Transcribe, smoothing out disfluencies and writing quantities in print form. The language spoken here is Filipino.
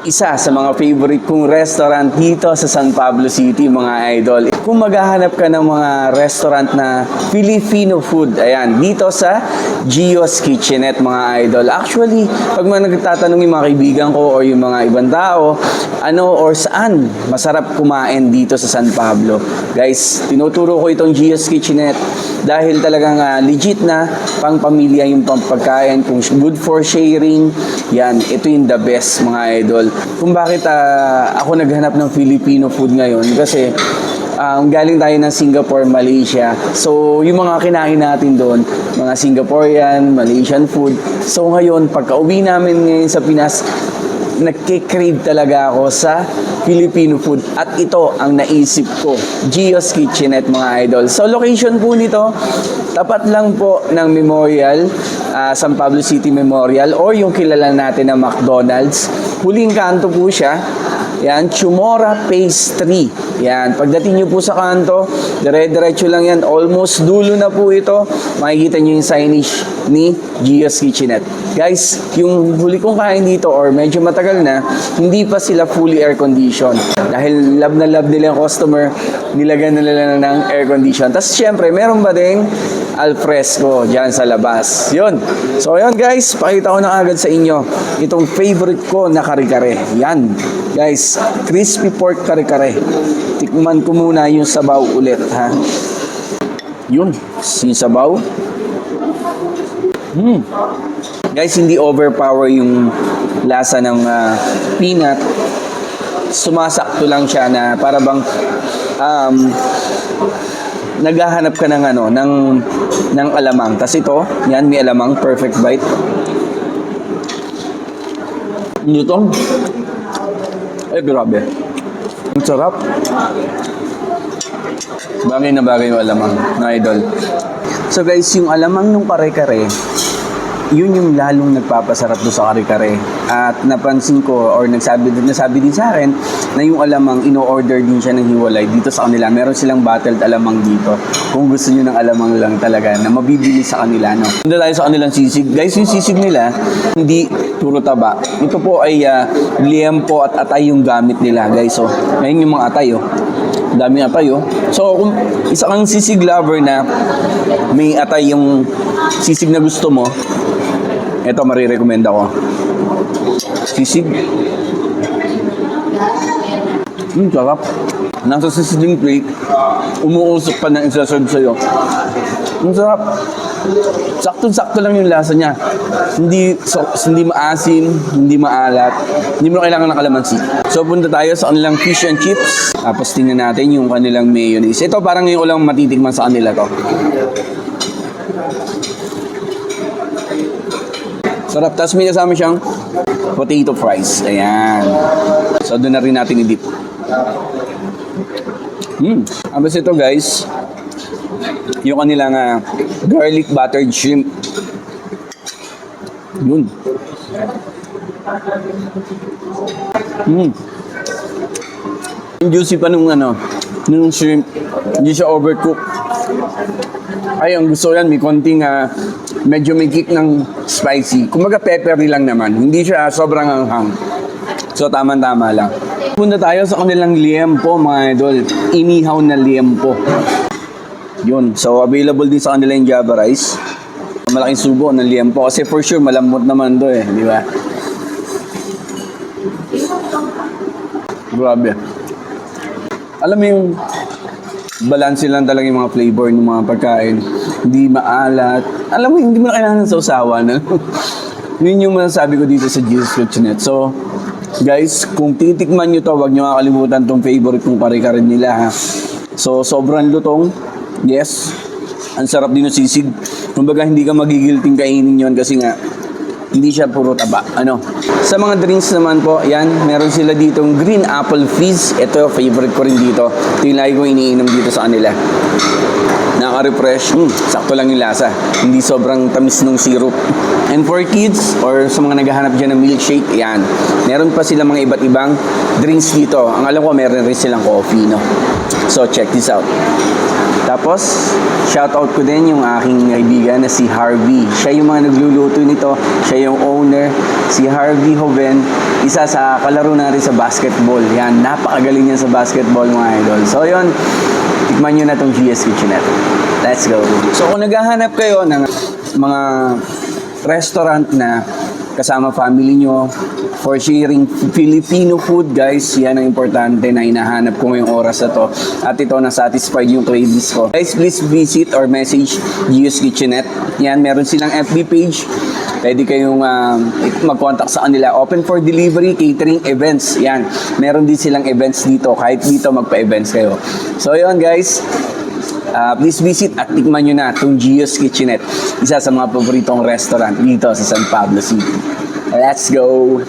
isa sa mga favorite kong restaurant dito sa San Pablo City, mga idol. Kung maghahanap ka ng mga restaurant na Filipino food, ayan, dito sa Gio's Kitchenette, mga idol. Actually, pag mga nagtatanong yung mga kaibigan ko o yung mga ibang tao, ano or saan masarap kumain dito sa San Pablo. Guys, tinuturo ko itong Gio's Kitchenette dahil talagang legit na pang pamilya yung pagkain, kung good for sharing, yan, ito yung the best, mga idol. Kung bakit ako naghanap ng Filipino food ngayon, kasi galing tayo ng Singapore, Malaysia. So, yung mga kinain natin doon, mga Singaporean, Malaysian food. So, ngayon, pagka-uwi namin ngayon sa Pinas, nagkikrave talaga ako sa Filipino food. At ito ang naisip ko, Gio's Kitchenette, mga idol. So, location po nito, tapat lang po ng Memorial, San Pablo City Memorial, or yung kilala natin na McDonald's. Huling kanto po siya. Yan, Chumora Phase 3. Yan, pagdating nyo po sa kanto, dire-diretso lang yan. Almost dulo na po ito. Makikita nyo yung signage ni Gio's Kitchenette. Guys, yung huli kong kain dito or medyo matagal na, hindi pa sila fully air condition. Dahil love na love nila yung customer, nilagyan nila ng air condition. Tapos syempre, meron ba ding alfresco dyan sa labas. Yun. So, yun guys, pakita ko na agad sa inyo itong favorite ko na kare-kare. Yan. Guys, crispy pork kare-kare. Tikman ko muna yung sabaw ulit, ha. Yun, yung sabaw. Guys, hindi overpower yung lasa ng peanut. Sumasakto lang siya na para bang naghahanap ka ng ng alamang. Tas ito, yan, may alamang, perfect bite. Nitong grabe. Ang sarap. Bagay na bagay yung alamang, na idol. So guys, yung alamang ng kare-kare, yun yung lalong nagpapasarap doon sa kare-kare. At napansin ko, or nasabi din sa akin, na yung alamang, ino-order din siya ng hiwalay dito sa kanila. Meron silang bottled alamang dito. Kung gusto nyo ng alamang lang talaga, na mabibili sa kanila, no? Punta tayo sa kanilang sisig. Guys, yung sisig nila, hindi puro taba. Ito po ay liempo at atay yung gamit nila, guys. So, ngayon yung mga atay, daming atay, So, kung isa kang sisig lover na may atay yung sisig na gusto mo, ito marirekomenda ko. Sisig. Sarap. Nasa sizzling plate, umuusok pa na isa-serve sa'yo. Ang sarap. Sakto-sakto lang yung lasa niya. Hindi maasim, hindi maalat. Hindi mo kailangan ng kalamansi. So, punta tayo sa kanilang fish and chips. Tapos tingnan natin yung kanilang mayonnaise. Ito parang ngayon ko lang matitikman sa kanila to. Sarap. Tapos may kasama siyang potato fries. Ayan. So, doon na rin natin i-dip. Tapos ito guys, yung kanilang garlic buttered shrimp. Yun. Yung juicy pa nung shrimp. Hindi siya overcooked. Ay, ang gusto yan, may konting medyo may kick ng spicy. Kumaga peppery lang naman. Hindi siya sobrang anghang. So, tama-tama lang. Punta tayo sa kanilang liempo, mga idol. Inihaw na liempo. Yun. So, available din sa kanila yung Java rice. Malaking subo ng liempo. Kasi for sure, malambot naman to di ba? Grabe. Alam mo yung balance lang talaga yung mga flavor ng mga pagkain. Hindi maalat. Alam mo, hindi mo na kailangan ng sausawan. Yun yung masasabi ko dito sa Gio's Kitchenette. So, guys, kung titikman nyo to, huwag nyo makakalimutan tong favorite kong kare-kare nila, ha. So, sobrang lutong. Yes. Ang sarap din ng sisig. Kumbaga, hindi ka magigilting kainin yon kasi nga, hindi siya puro taba. Sa mga drinks naman po, yan, meron sila ditong green apple fizz. Ito, favorite ko rin dito. Ito yung lagi kong iniinom dito sa kanila. Nakaka-refresh. Sakto lang yung lasa. Hindi sobrang tamis ng syrup. And for kids, or sa mga naghahanap dyan ng milkshake, yan. Meron pa sila mga iba't ibang drinks dito. Ang alam ko, meron rin silang coffee, no? So, check this out. Tapos, shoutout ko din yung aking kaibigan na si Harvey. Siya yung mga nagluluto nito. Siya yung owner. Si Harvey Hoven, isa sa kalaro natin sa basketball. Yan, napakagaling yan sa basketball mga idol. So yun, tikman nyo na tong GS Kitchenette. Let's go. So kung naghahanap kayo ng mga restaurant na kasama family nyo, for sharing Filipino food, guys, yan ang importante na hinahanap ko ngayong oras na to. At ito, na-satisfied yung cravings ko. Guys, please visit or message Gio's Kitchenette. Yan, meron silang FB page. Pwede kayong mag-contact sa kanila. Open for delivery, catering, events. Yan, meron din silang events dito. Kahit dito, magpa-events kayo. So, yun, guys. Please visit at tikman nyo na itong Gio's Kitchenette. Isa sa mga paboritong restaurant dito sa San Pablo City. Let's go!